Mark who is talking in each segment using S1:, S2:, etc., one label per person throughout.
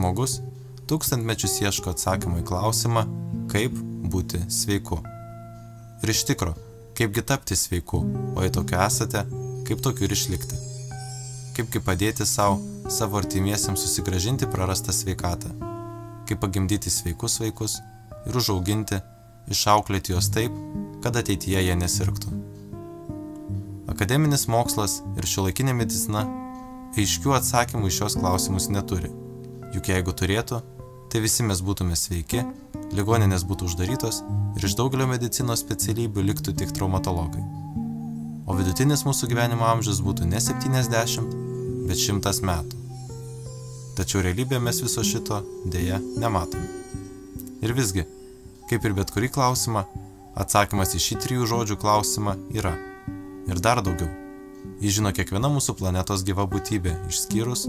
S1: žmogus tūkstantmečius ieško atsakymą į klausimą, kaip būti sveiku. Ir iš tikro, kaipgi tapti sveiku, o jei tokiu esate, kaip tokiu ir išlikti. Kaipgi padėti savo artimiesiems susigrąžinti prarastą sveikatą. Kaip pagimdyti sveikus vaikus ir užauginti, išauklėti juos taip, kad ateityje jie nesirgtų. Akademinis mokslas ir šiuolaikinė medicina aiškių atsakymų į šios klausimus neturi. Juk jeigu turėtų, tai visi mes būtume sveiki, ligoninės būtų uždarytos ir iš daugelio medicinos specialybių liktų tik traumatologai. O vidutinis mūsų gyvenimo amžius būtų ne 70, bet 100 metų. Tačiau realybėje mes viso šito dėja nematome. Ir visgi, kaip ir bet kurį klausimą, atsakymas į šį 3 žodžių klausimą yra. Ir dar daugiau. Jį žino kiekviena mūsų planetos gyva būtybė, išskyrus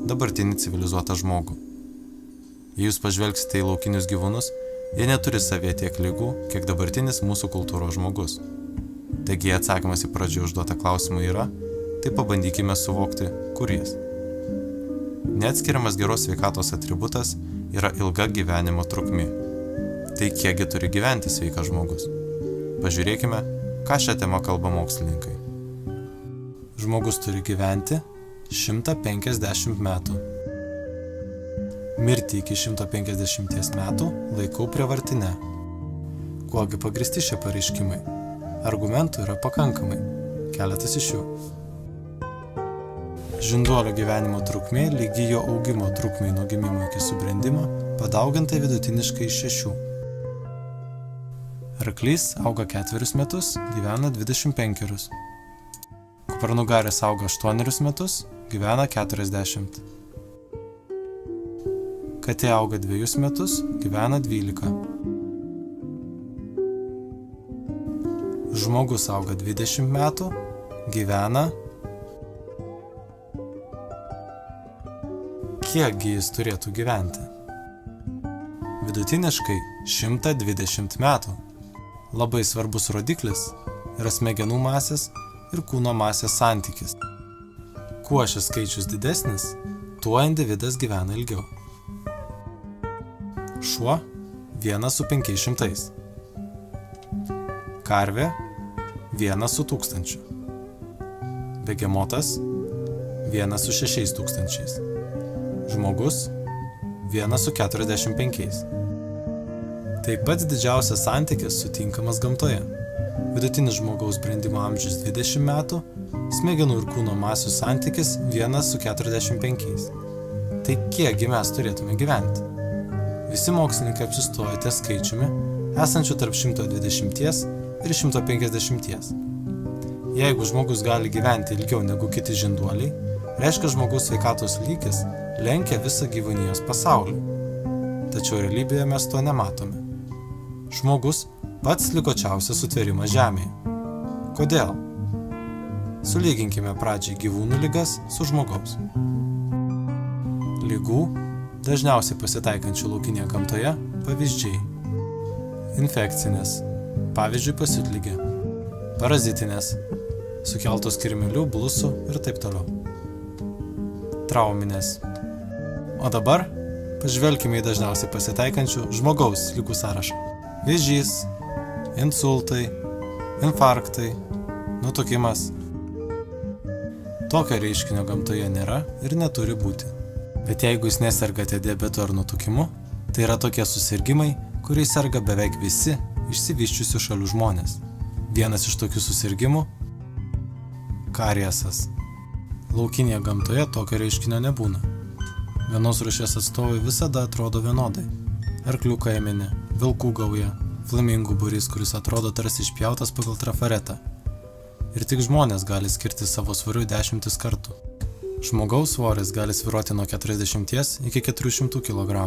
S1: dabartinį civilizuotą žmogų. Jei jūs pažvelgsite į laukinius gyvūnus, jie neturi savyje tiek ligų, kiek dabartinis mūsų kultūros žmogus. Taigi, jei atsakymas į pradžioje užduotą klausimą yra, tai pabandykime suvokti, kur jis. Neatskiriamas geros sveikatos atributas yra ilga gyvenimo trukmė. Tai kiekgi turi gyventi sveikas žmogus? Pažiūrėkime, ką šią temą kalba mokslininkai. Žmogus turi gyventi 150 metų. Mirti iki 150 metų laikau prievartine. Kuogi pagrįsti šie pareiškimai? Argumentų yra pakankamai. Keletas iš jų. Žinduolio gyvenimo trukmė lygi jo augimo trukmei nuo gimimo iki subrendimo, padauginta vidutiniškai iš 6. Arklys auga 4 metus, gyvena 25. Kupranugaris auga 8 metus, gyvena 40. Katė auga 2 metus, gyvena 12. Žmogus auga 20 metų, gyvena. Kiekgi jis turėtų gyventi? Vidutiniškai 120 metų. Labai svarbus rodiklis yra smegenų masės ir kūno masės santykis. Kuo šis skaičius didesnis, tuo individas gyvena ilgiau. Šuo 1 su 500. Karvė 1 su 1000. Begemotas 1 su 6000. Žmogus 1 su 45. Tai pats didžiausias santykis sutinkamas gamtoje. Vidutinis žmogaus brendimo amžius 20 metų, smegenų ir kūno masių santykis 1 su 45. Tai kiekgi mes turėtume gyventi? Visi mokslininkai apsistoja ties skaičiumi, esančiu tarp 120 ir 150. Jeigu žmogus gali gyventi ilgiau negu kiti žinduoliai, reiškia žmogaus sveikatos lygis lenkia visą gyvūnijos pasaulį. Tačiau realybėje mes to nematome. Žmogus pats likočiausias sutvėrimas Žemėje. Kodėl? Sulyginkime pradžiai gyvūnų ligas su žmogaus. Ligų, dažniausiai pasitaikančių laukinėje gamtoje, pavyzdžiai. Infekcinės, pavyzdžiui pasiutligė. Parazitinės, sukeltos kirmėlių, blusų ir taip toliau. Trauminės. O dabar pažvelkime į dažniausiai pasitaikančių žmogaus ligų sąrašą. Vėžys, insultai, infarktai, nutukimas. Tokio reiškinio gamtoje nėra ir neturi būti. Bet jeigu jūs nesergate diabetu ar nutukimu, tai yra tokie susirgimai, kuriais serga beveik visi išsivysčiusių šalių žmonės. Vienas iš tokių susirgimų – kariesas. Laukinėje gamtoje tokio reiškinio nebūna. Vienos rūšies atstovai visada atrodo vienodai. Arklių kaimenė, vilkų gauja, flamingų būrys, kuris atrodo tarsi išpjautas pagal trafaretą. Ir tik žmonės gali skirti savo svoriu 10 kartų. Žmogaus svoris gali svyruoti nuo 40 iki 400 kg.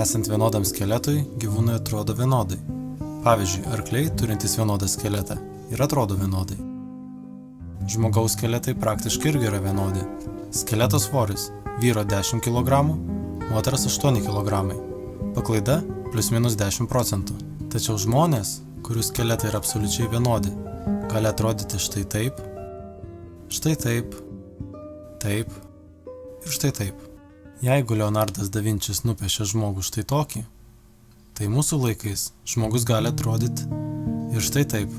S1: Esant vienodam skeletui, gyvūnai atrodo vienodai. Pavyzdžiui, arkliai, turintys vienodą skeletą, ir atrodo vienodai. Žmogaus skeletai praktiškai irgi yra vienodi. Skeleto svoris – vyro 10 kg, moters 8 kg. Paklaida – +-10%. Tačiau žmonės, kurių skeletai yra absoliučiai vienodi, gali atrodyti štai taip, taip ir štai taip. Jeigu Leonardas da Vinčis nupiešė žmogų štai tokį, tai mūsų laikais žmogus gali atrodyti ir štai taip.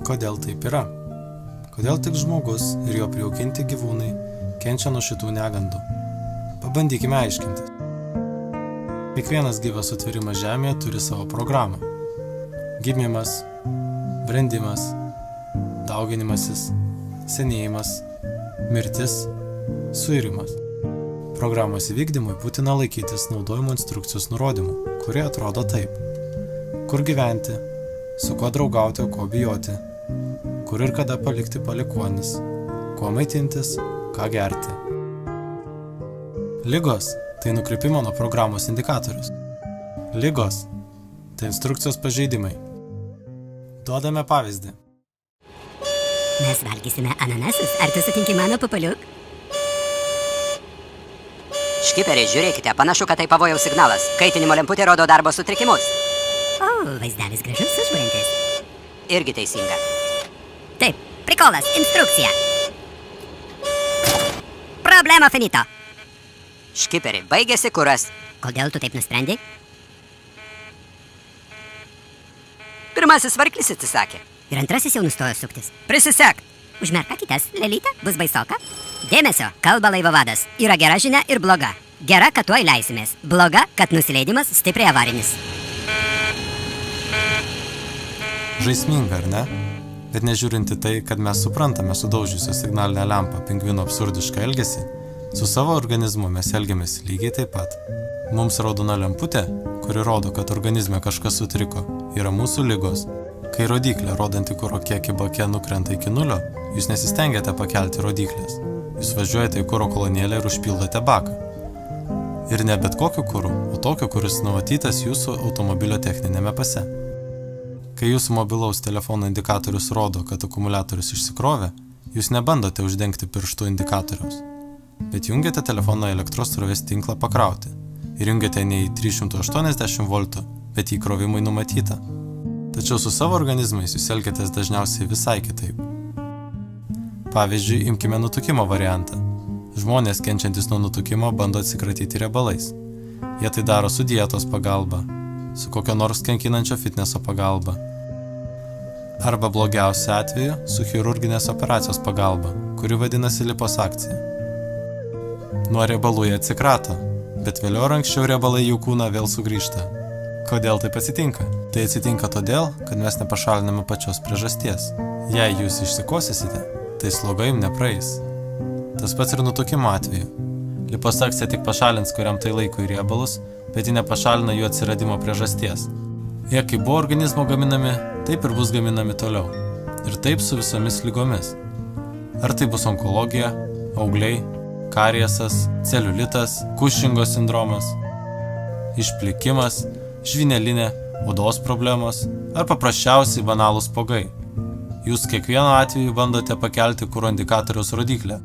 S1: Kodėl taip yra? Kodėl tik žmogus ir jo prijaukinti gyvūnai kenčia nuo šitų negandų? Pabandykime aiškinti. Kiekvienas gyvas sutvėrimas žemėje turi savo programą. Gimimas, brendimas, dauginimasis, senėjimas, mirtis, suirimas. Programos įvykdymui būtina laikytis naudojimo instrukcijos nurodymų, kurie atrodo taip. Kur gyventi, su kuo draugauti, o ko bijoti, kur ir kada palikti palikuonis, kuo maitintis, ką gerti. Ligos – tai nukrypimo nuo programos indikatorius. Ligos – tai instrukcijos pažeidimai. Duodame pavyzdį.
S2: Mes valgysime ananasus, ar tu sutinki mano papaliuk?
S3: Škiperiai, žiūrėkite, panašu, kad tai pavojaus signalas. Kaitinimo lemputė rodo darbo sutrikimus.
S2: O, vaizdelis gražus, užbūrintis.
S3: Irgi teisinga.
S2: Taip, prikolas, instrukcija. Problema finito.
S3: Škiperiai, baigėsi kuras.
S2: Kodėl tu taip nusprendei?
S3: Pirmasis variklis atsisakė.
S2: Ir antrasis jau nustojo suktis.
S3: Prisisek.
S2: Užmerk akytes, lelyte, bus baisoka. Dėmesio, kalba laivo vadas. Yra gera žinia ir bloga. Gera, kad tuoj leisimės. Bloga, kad nusileidimas stipriai avarinis.
S1: Žaisminga, ar ne? Bet nežiūrinti tai, kad mes suprantame sudaužiusią signalinę lempą pingvino absurdišką elgesį, su savo organizmu mes elgiamės lygiai taip pat. Mums raudona lemputė, kuri rodo, kad organizme kažkas sutriko, yra mūsų ligos. Kai rodiklė rodanti kuro kiekį bake nukrenta iki nulio, jūs nesistengiate pakelti rodiklės. Jūs važiuojate į kuro kolonėlę ir užpildote baką. Ir ne bet kokiu kuru, o tokiu, kuris numatytas jūsų automobilio techninėme pase. Kai jūsų mobilaus telefono indikatorius rodo, kad akumuliatorius išsikrovė, jūs nebandote uždengti pirštų indikatoriaus, bet jungiate telefono elektros srovės tinklą pakrauti ir jungiate ne į 380 V, bet į įkrovimui numatytą. Tačiau su savo organizmais jūs elgiatės dažniausiai visai kitaip. Pavyzdžiui, imkime nutukimo variantą. Žmonės kenčiantys nuo nutukimo bando atsikratyti riebalais. Jie tai daro su dietos pagalba, su kokio nors kankinančio fitneso pagalba. Arba blogiausiu atveju su chirurginės operacijos pagalba, kuri vadinasi liposakcija. Nuo riebalų jie atsikrato, bet vėliau ar anksčiau riebalai jų kūną vėl sugrįžta. Kodėl taip atsitinka? Tai atsitinka todėl, kad mes nepašaliname pačios priežasties. Jei jūs išsikosysite, tai sloga jums nepraeis. Tas pats ir nutukimo atveju. Liposakcija tik pašalins kuriam tai laikui riebalus, bet ji nepašalina jų atsiradimo priežasties. Jie kaip buvo organizmo gaminami, taip ir bus gaminami toliau. Ir taip su visomis ligomis. Ar tai bus onkologija, augliai, kariesas, celiulitas, Kušingo sindromas, išplikimas, žvynelinė, odos problemos ar paprasčiausiai banalūs spuogai. Jūs kiekvienu atveju bandote pakelti kuro indikatoriaus rodiklę.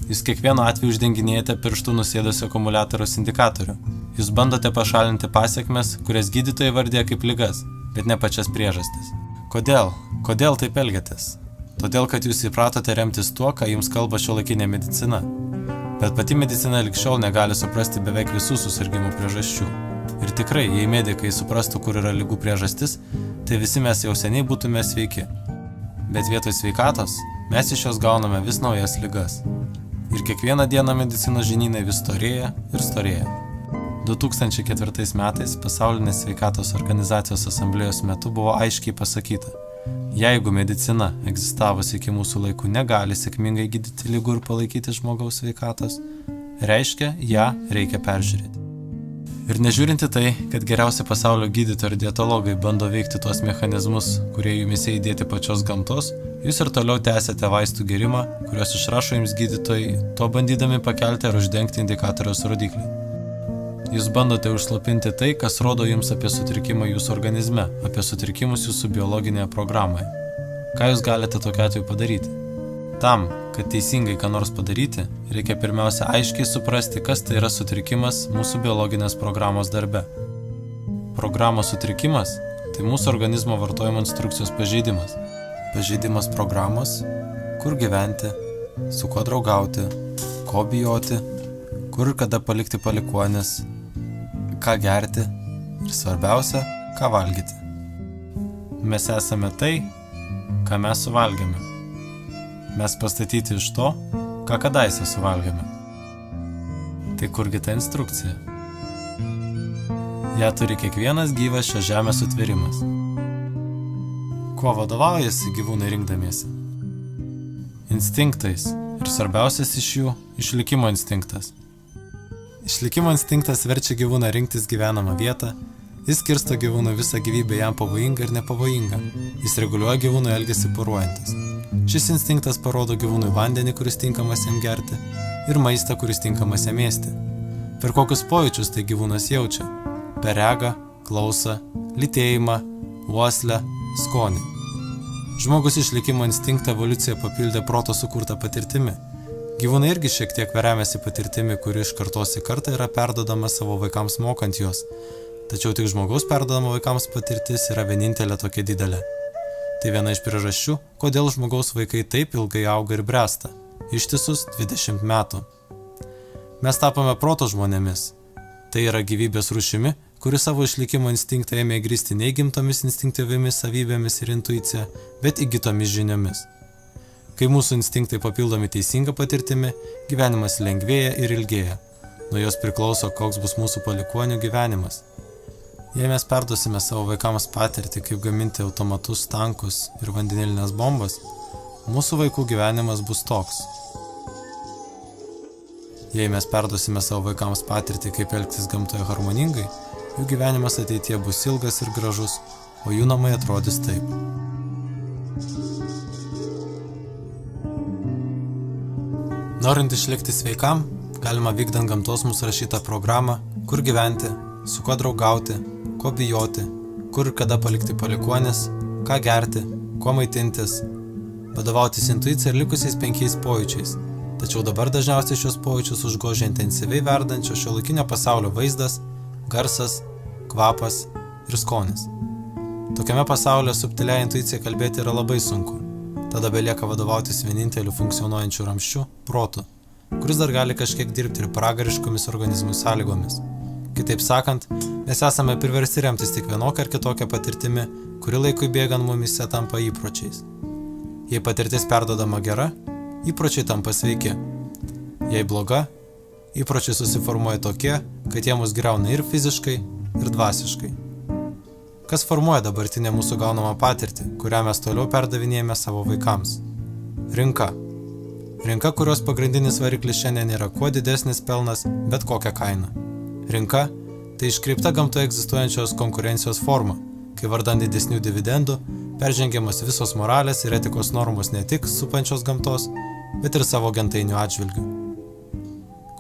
S1: Jūs kiekvienu atveju uždenginėjate pirštų nusėdusio akumuliatoriaus indikatorių. Jūs bandote pašalinti pasekmes, kurias gydytojai vardija kaip ligas, bet ne pačias priežastis. Kodėl? Kodėl taip elgiatės? Todėl, kad jūs įpratote remtis tuo, ką jums kalba šiuolaikinė medicina. Bet pati medicina lig šiol negali suprasti beveik visų susirgimų priežasčių. Ir tikrai, jei medikai suprastų, kur yra ligų priežastis, tai visi mes jau seniai būtume sveiki. Bet vietoj sveikatos, mes iš jos gauname vis naujas ligas. Ir kiekvieną dieną medicinos žinynai vis storėja ir storėja. 2004 metais Pasaulinės sveikatos organizacijos asamblėjos metu buvo aiškiai pasakyta, jeigu medicina egzistavusi iki mūsų laikų negali sėkmingai gydyti ligų ir palaikyti žmogaus sveikatos, reiškia, ją reikia peržiūrėti. Ir nežiūrinti tai, kad geriausi pasaulio gydytojai ir dietologai bando veikti tuos mechanizmus, kurie jumise įdėti pačios gamtos, jūs ir toliau tęsiate vaistų gerimą, kuriuos išrašo jums gydytojai, to bandydami pakelti ar uždengti indikatoriaus rodiklį. Jūs bandote užslopinti tai, kas rodo jums apie sutrikimą jūsų organizme, apie sutrikimus jūsų biologinėje programoje. Ką jūs galite tokiu atveju padaryti? Tam, kad teisingai ką nors padaryti, reikia pirmiausia aiškiai suprasti, kas tai yra sutrikimas mūsų biologinės programos darbe. Programos sutrikimas – tai mūsų organizmo vartojimo instrukcijos pažeidimas. Pažeidimas programos, kur gyventi, su kuo draugauti, ko bijoti, kur ir kada palikti palikuonis, ką gerti ir svarbiausia, ką valgyti. Mes esame tai, ką mes suvalgėme. Mes pastatyti iš to, ką kadaise suvalgėme. Tai kurgi ta instrukcija? Ja turi kiekvienas gyvas šios žemės sutvėrimas. Kuo vadovaujasi gyvūnai rinkdamiesi? Instinktais. Ir svarbiausias iš jų – išlikimo instinktas. Išlikimo instinktas verčia gyvūną rinktis gyvenamą vietą, jis skirsto gyvūnų visą gyvybę jam pavojingą ir nepavojingą, jis reguliuoja gyvūnų elgesį poruojantis. Šis instinktas parodo gyvūnui vandenį, kuris tinkamas jam gerti, ir maistą, kuris tinkamas jam ėsti. Per kokius pojūčius tai gyvūnas jaučia? Per regą, klausą, lytėjimą, uoslę, skonį. Žmogus išlikimo instinktą evoliucija papildė proto sukurtą patirtimi. Gyvūnai irgi šiek tiek remiasi patirtimi, kuri iš kartos į kartą yra perdodama savo vaikams mokant juos. Tačiau tik žmogaus perdodama vaikams patirtis yra vienintelė tokia didelė. Tai viena iš priežasčių, kodėl žmogaus vaikai taip ilgai auga ir bręsta. Ištisus 20 metų. Mes tapome proto žmonėmis. Tai yra gyvybės rūšimi, kuri savo išlikimo instinktą ėmė grįsti neįgimtomis instinktyviomis savybėmis ir intuicija, bet įgytomis žiniomis. Kai mūsų instinktai papildomi teisinga patirtimi, gyvenimas lengvėja ir ilgėja. Nuo jos priklauso, koks bus mūsų palikuonių gyvenimas. Jei mes perduosime savo vaikams patirtį, kaip gaminti automatus, tankus ir vandenilinės bombas, mūsų vaikų gyvenimas bus toks. Jei mes perduosime savo vaikams patirtį, kaip elgtis gamtoje harmoningai, jų gyvenimas ateityje bus ilgas ir gražus, o jų namai atrodys taip. Norint išlikti sveikam, galima vykdant gamtos mūsų rašytą programą, kur gyventi, su kuo draugauti, ko bijoti, kur ir kada palikti palikuonis, ką gerti, kuo maitintis, vadovautis intuicija ir likusiais 5 pojūčiais. Tačiau dabar dažniausiai šios pojūčius užgožia intensyviai verdančio šiuolaikinio pasaulio vaizdas, garsas, kvapas ir skonis. Tokiame pasaulyje subtiliai intuicija kalbėti yra labai sunku. Tada belieka vadovautis vieninteliu funkcionuojančiu ramsčiu – protu, kuris dar gali kažkiek dirbti ir pragariškomis organizmų sąlygomis. Kitaip sakant, mes esame priversti remtis tik vienokią ar kitokią patirtimi, kuri laikui bėgant mumyse tampa įpročiais. Jei patirtis perdodama gera, įpročiai tampa sveiki. Jei bloga, įpročiai susiformuoja tokie, kad jie mus griauna ir fiziškai, ir dvasiškai. Kas formuoja dabartinę mūsų gaunamą patirtį, kurią mes toliau perdavinėjame savo vaikams? Rinka. Rinka, kurios pagrindinis variklis šiandien yra kuo didesnis pelnas, bet kokią kainą. Rinka – tai iškreipta gamtoje egzistuojančios konkurencijos forma, kai vardan didesnių dividendų peržengiamas visos moralės ir etikos normos ne tik supančios gamtos, bet ir savo gentainių atžvilgių.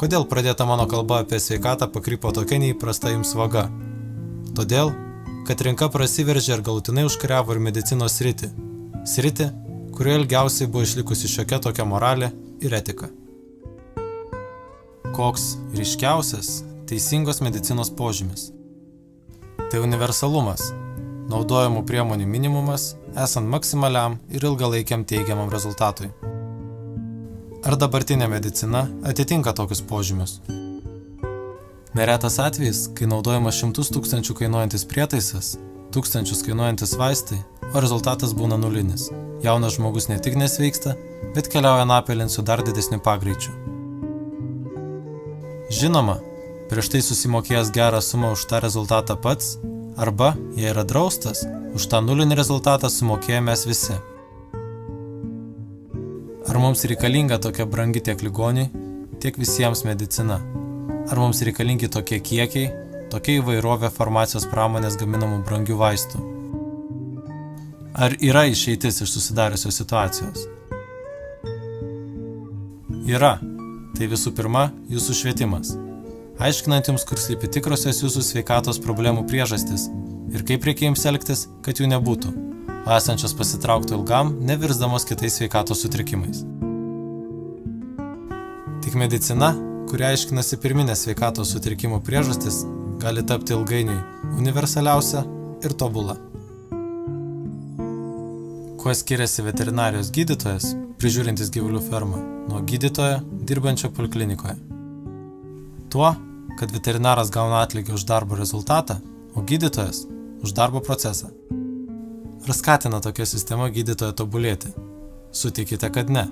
S1: Kodėl pradėta mano kalba apie sveikatą pakrypo tokia neįprasta jums vaga? Todėl, kad rinka prasiveržė ir galutinai užkariavo ir medicinos sritį. Sritį, kurioje ilgiausiai buvo išlikusi šiokia tokia moralė ir etika. Koks ryškiausias teisingos medicinos požymis? Tai universalumas, naudojamų priemonių minimumas, esant maksimaliam ir ilgalaikiam teigiamam rezultatui. Ar dabartinė medicina atitinka tokius požymius? Neretas atvejis, kai naudojamas 100 000 kainuojantis prietaisas, 1000 kainuojantis vaistai, o rezultatas būna nulinis. Jaunas žmogus ne tik nesveiksta, bet keliauja napelin su dar didesniu pagreičiu. Žinoma, prieš tai susimokėjęs gerą sumą už tą rezultatą pats, arba, jei yra draustas, už tą nulinį rezultatą sumokėjome mes visi. Ar mums reikalinga tokia brangi tiek ligoniai, tiek visiems medicina? Ar mums reikalingi tokie kiekiai, tokia įvairovė farmacijos pramonės gaminamų brangių vaistų? Ar yra išeitis iš susidariusios situacijos? Yra. Tai visų pirma, jūsų švietimas. Aiškinant jums, kur slypi tikrosios jūsų sveikatos problemų priežastis ir kaip reikia jums elgtis, kad jų nebūtų, o esančios pasitrauktų ilgam, nevirsdamos kitais sveikatos sutrikimais. Tik medicina, kuri aiškinasi pirminės sveikatos sutrikimų priežastis, gali tapti ilgainiui universaliausia ir tobula. Kuo skiriasi veterinarijos gydytojas, prižiūrintis gyvulių fermą, nuo gydytojo, dirbančio poliklinikoje. Tuo, kad veterinaras gauna atlygį už darbo rezultatą, o gydytojas už darbo procesą. Ar skatina tokia sistema gydytoją tobulėti? Sutikite, kad ne.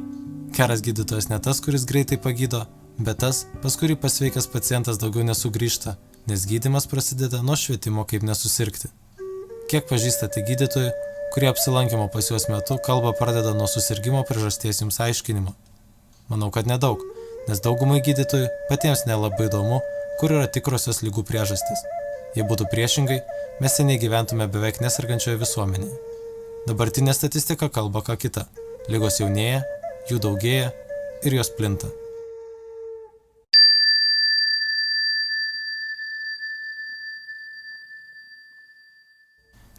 S1: Geras gydytojas ne tas, kuris greitai pagydo, bet tas, pas kurį pasveikęs pacientas daugiau nesugrįžta, nes gydymas prasideda nuo švietimo, kaip nesusirgti. Kiek pažįstate gydytojų, kurie apsilankimo pas juos metu kalbą pradeda nuo susirgimo priežasties jums aiškinimo? Manau, kad nedaug, nes daugumai gydytojų patiems nelabai įdomu, kur yra tikrosios ligų priežastys. Jei būtų priešingai, mes seniai gyventume beveik nesergančioje visuomenėje. Dabartinė statistika kalba ką kita. Ligos jaunėja, jų daugėja ir jos plinta.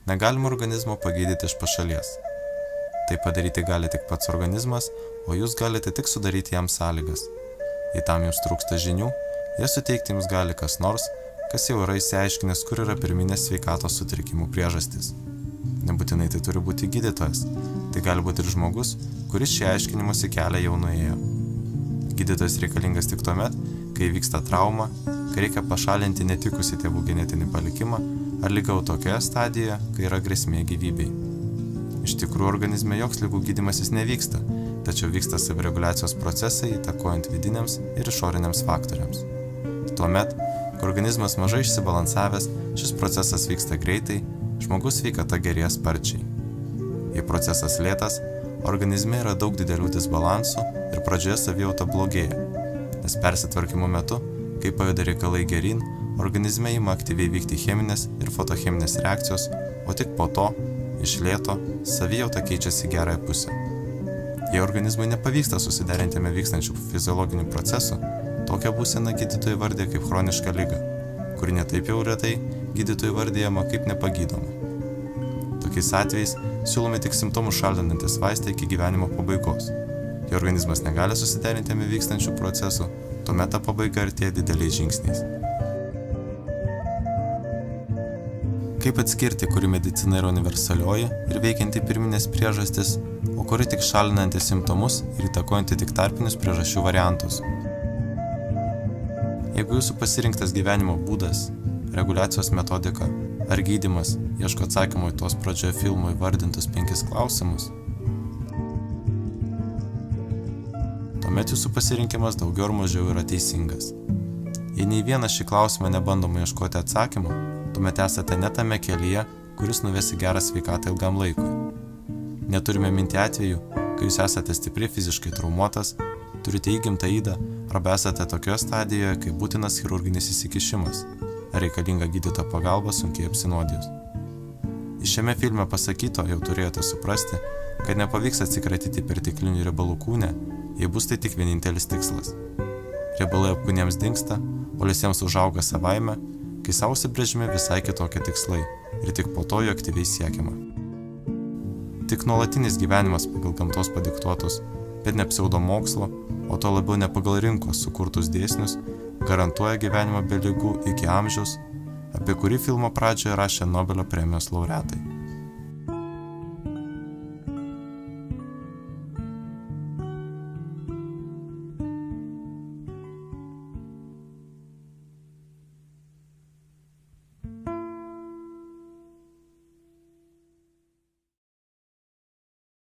S1: Negalima organizmo pagydyti iš pašalies. Tai padaryti gali tik pats organizmas, o jūs galite tik sudaryti jam sąlygas. Jei tam jums trūksta žinių, jas suteikti jums gali kas nors, kas jau yra išsiaiškinęs, kur yra pirminės sveikatos sutrikimų priežastys. Nebūtinai tai turi būti gydytojas. Tai gali būti ir žmogus, kuris šį aiškinimąsi kelią jau nuėjo. Gydytojas reikalingas tik tuomet, kai vyksta trauma, kai reikia pašalinti netikusį tėvų genetinį palikimą, ar liga tokioje stadijoje, kai yra grėsmė gyvybei. Iš tikrųjų, organizme joks ligų gydymasis nevyksta, tačiau vyksta savireguliacijos procesai įtakojant vidiniams ir išoriniams faktoriams. Tuomet, kai organizmas mažai išsibalansavęs, šis procesas vyksta greitai, žmogus sveikata gerėja sparčiai. Jei procesas lėtas, organizme yra daug didelių disbalansų ir pradžioje savijauta blogėja, nes persitvarkymo metu, kai pajuda reikalai geryn, organizme ima aktyviai vykti cheminės ir fotocheminės reakcijos, o tik po to, iš lėto, savijauta keičiasi į gerąją pusę. Jei organizmui nepavyksta susiderinti vykstančių fiziologinių procesų, tokią būseną gydytojai vardija kaip chronišką ligą, kuri netaip jau retai gydytojai vardijama kaip nepagydoma. Tokiais atvejais siūlomi tik simptomus šalinantis vaistai iki gyvenimo pabaigos. Jei organizmas negali susiderinti vykstančių procesų, tuomet ta pabaiga artėja dideliais žingsniais. Kaip atskirti, kuri medicina yra universalioji ir veikianti pirminės priežastis, o kuri tik šalinanti simptomus ir įtakojanti tik tarpinius priežasčių variantus? Jeigu jūsų pasirinktas gyvenimo būdas, reguliacijos metodika ar gydymas ieško atsakymų į tuos pradžioje filmo įvardintus 5 klausimus, tuomet jūsų pasirinkimas daugiau ar mažiau yra teisingas. Jei nei vienas šį klausimą nebandoma ieškoti atsakymų, tuomet esate ne tame kelyje, kuris nuves į gerą sveikatą ilgam laikui. Neturime minti atvejų, kai jūs esate stipriai fiziškai traumuotas, turite įgimtą ydą arba esate tokioje stadijoje, kai būtinas chirurginis įsikišimas, ar reikalinga gydytojo pagalba sunkiai apsinuodijus. Iš šiame filme pasakyto jau turėjote suprasti, kad nepavyks atsikratyti perteklinių riebalų kūne, jei bus tai tik vienintelis tikslas. Riebalai apkūniems dingsta, o liesiems užauga savaime, kai savo užsibrėžimi visai kitokie tikslai ir tik po to jų aktyviai siekiama. Tik nuolatinis gyvenimas pagal gamtos padiktuotus, bet ne pseudomokslo, o to labiau ne pagal rinkos sukurtus dėsnius, garantuoja gyvenimą be ligų iki amžiaus, apie kurį filmo pradžioje rašė Nobelio premijos laureatai.